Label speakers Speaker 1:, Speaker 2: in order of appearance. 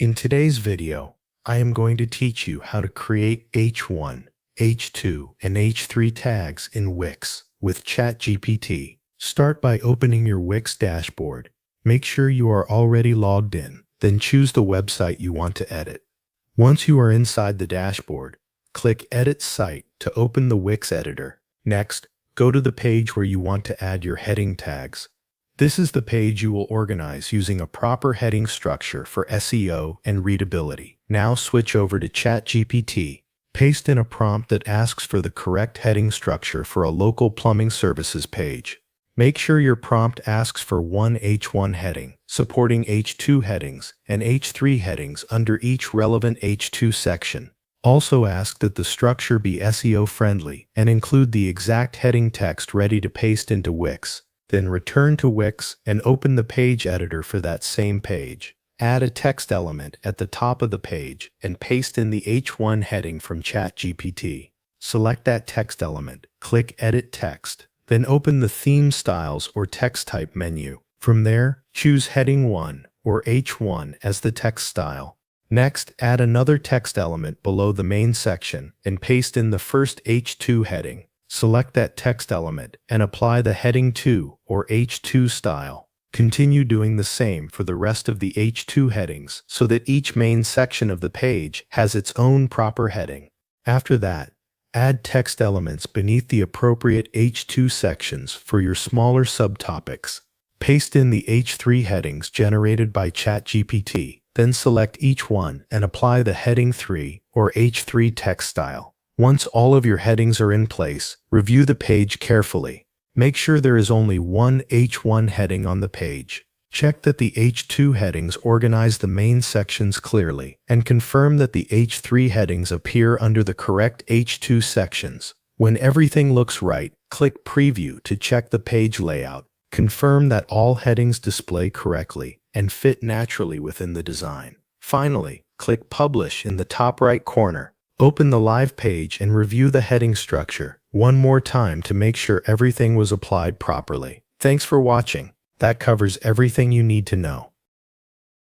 Speaker 1: In today's video, I am going to teach you how to create H1, H2, and H3 tags in Wix with ChatGPT. Start by opening your Wix dashboard. Make sure you are already logged in, then choose the website you want to edit. Once you are inside the dashboard, click Edit Site to open the Wix editor. Next, go to the page where you want to add your heading tags. This is the page you will organize using a proper heading structure for SEO and readability. Now switch over to ChatGPT. Paste in a prompt that asks for the correct heading structure for a local plumbing services page. Make sure your prompt asks for one H1 heading, supporting H2 headings, and H3 headings under each relevant H2 section. Also ask that the structure be SEO friendly and include the exact heading text ready to paste into Wix. Then return to Wix and open the page editor for that same page. Add a text element at the top of the page and paste in the H1 heading from ChatGPT. Select that text element, click Edit Text, then open the Theme Styles or Text Type menu. From there, choose Heading 1 or H1 as the text style. Next, add another text element below the main section and paste in the first H2 heading. Select that text element and apply the Heading 2 or H2 style. Continue doing the same for the rest of the H2 headings so that each main section of the page has its own proper heading. After that, add text elements beneath the appropriate H2 sections for your smaller subtopics. Paste in the H3 headings generated by ChatGPT, then select each one and apply the Heading 3 or H3 text style. Once all of your headings are in place, review the page carefully. Make sure there is only one H1 heading on the page. Check that the H2 headings organize the main sections clearly, and confirm that the H3 headings appear under the correct H2 sections. When everything looks right, click Preview to check the page layout. Confirm that all headings display correctly and fit naturally within the design. Finally, click Publish in the top right corner. Open the live page and review the heading structure one more time to make sure everything was applied properly. Thanks for watching. That covers everything you need to know.